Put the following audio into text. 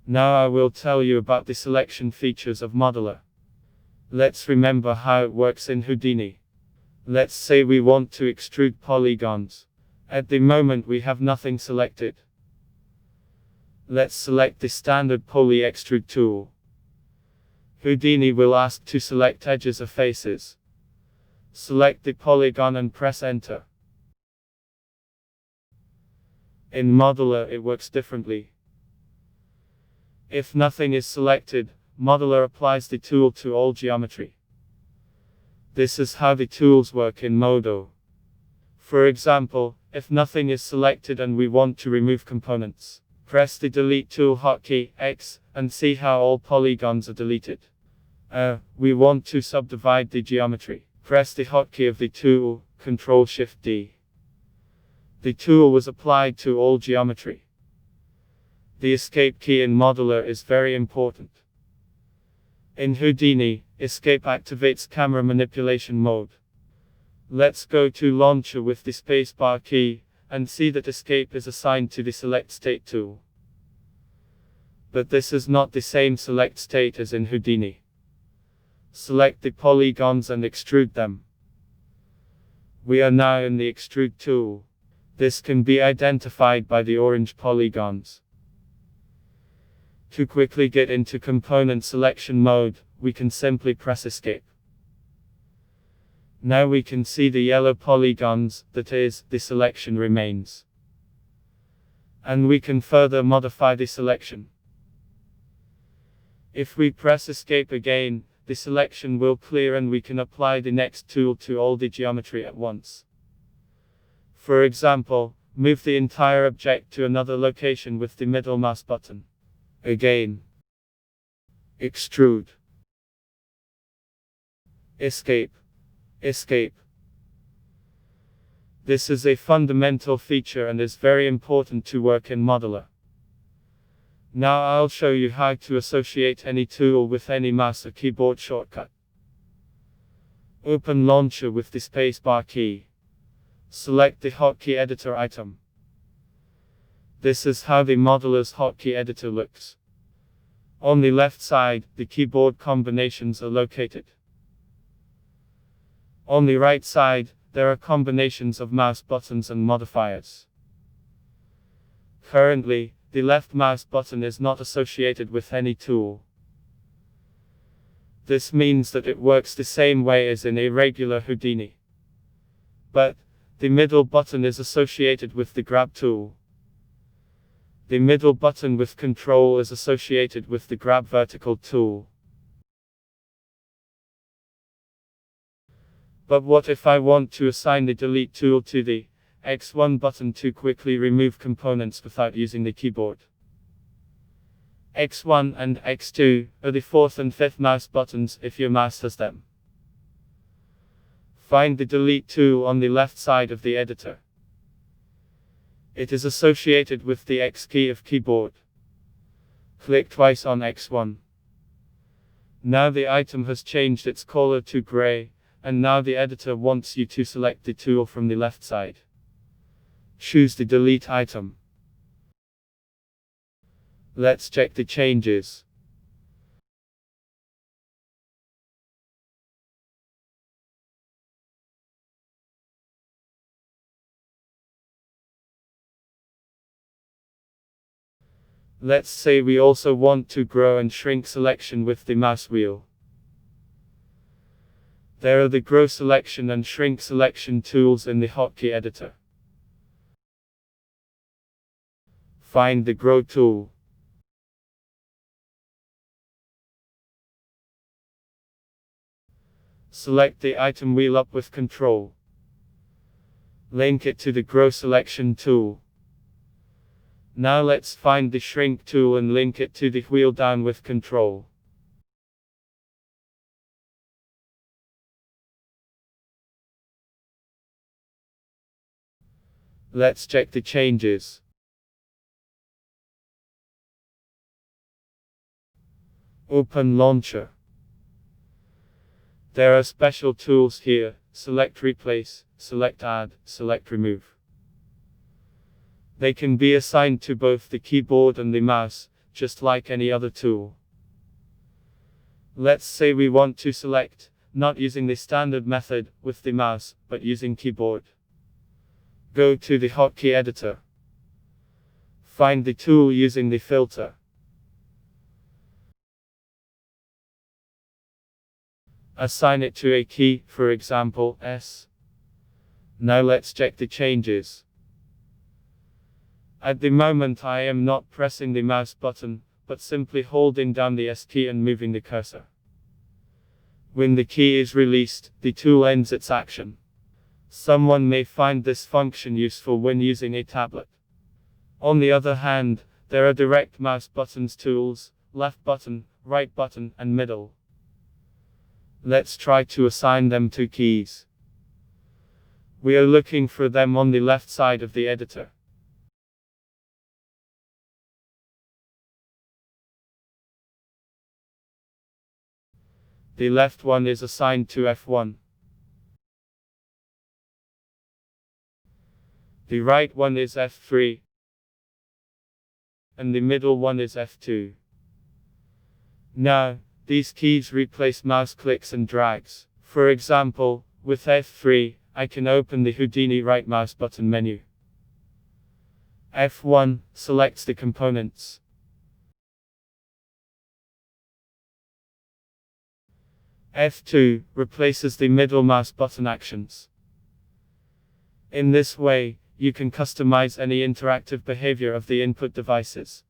Now I will tell you about the selection features of Modeler. Let's remember how it works in Houdini. Let's say we want to extrude polygons. At the moment we have nothing selected. Let's select the standard poly extrude tool. Houdini will ask to select edges or faces. Select the polygon and press enter. In Modeler it works differently. If nothing is selected, Modeler applies the tool to all geometry. This is how the tools work in Modo. For example, if nothing is selected and we want to remove components, press the delete tool hotkey X and see how all polygons are deleted. We want to subdivide the geometry. Press the hotkey of the tool, Ctrl-Shift-D. The tool was applied to all geometry. The escape key in Modeler is very important. In Houdini, escape activates camera manipulation mode. Let's go to Launcher with the spacebar key, and see that escape is assigned to the select state tool. But this is not the same select state as in Houdini. Select the polygons and extrude them. We are now in the extrude tool. This can be identified by the orange polygons. To quickly get into component selection mode, we can simply press escape. Now we can see the yellow polygons, that is, the selection remains. And we can further modify the selection. If we press escape again, the selection will clear and we can apply the next tool to all the geometry at once. For example, move the entire object to another location with the middle mouse button. Again. Extrude. Escape. Escape. This is a fundamental feature and is very important to work in Modeler. Now I'll show you how to associate any tool with any mouse or keyboard shortcut. Open Launcher with the spacebar key. Select the hotkey editor item. This is how the Modeler's hotkey editor looks. On the left side, the keyboard combinations are located. On the right side, there are combinations of mouse buttons and modifiers. Currently, the left mouse button is not associated with any tool. This means that it works the same way as in a regular Houdini. But, the middle button is associated with the grab tool. The middle button with control is associated with the grab vertical tool. But what if I want to assign the delete tool to the X1 button to quickly remove components without using the keyboard? X1 and X2 are the fourth and fifth mouse buttons if your mouse has them. Find the delete tool on the left side of the editor. It is associated with the X key of keyboard. Click twice on X1. Now the item has changed its color to gray, and now the editor wants you to select the tool from the left side. Choose the delete item. Let's check the changes. Let's say we also want to grow and shrink selection with the mouse wheel. There are the grow selection and shrink selection tools in the hotkey editor. Find the grow tool. Select the item wheel up with control. Link it to the grow selection tool. Now let's find the shrink tool and link it to the wheel down with control. Let's check the changes. Open Launcher. There are special tools here: select replace, select add, select remove. They can be assigned to both the keyboard and the mouse, just like any other tool. Let's say we want to select, not using the standard method with the mouse, but using keyboard. Go to the hotkey editor. Find the tool using the filter. Assign it to a key, for example, S. Now let's check the changes. At the moment I am not pressing the mouse button, but simply holding down the S key and moving the cursor. When the key is released, the tool ends its action. Someone may find this function useful when using a tablet. On the other hand, there are direct mouse buttons tools, left button, right button, and middle. Let's try to assign them to keys. We are looking for them on the left side of the editor. The left one is assigned to F1. The right one is F3. And the middle one is F2. Now, these keys replace mouse clicks and drags. For example, with F3, I can open the Houdini right mouse button menu. F1 selects the components. F2 replaces the middle mouse button actions. In this way, you can customize any interactive behavior of the input devices.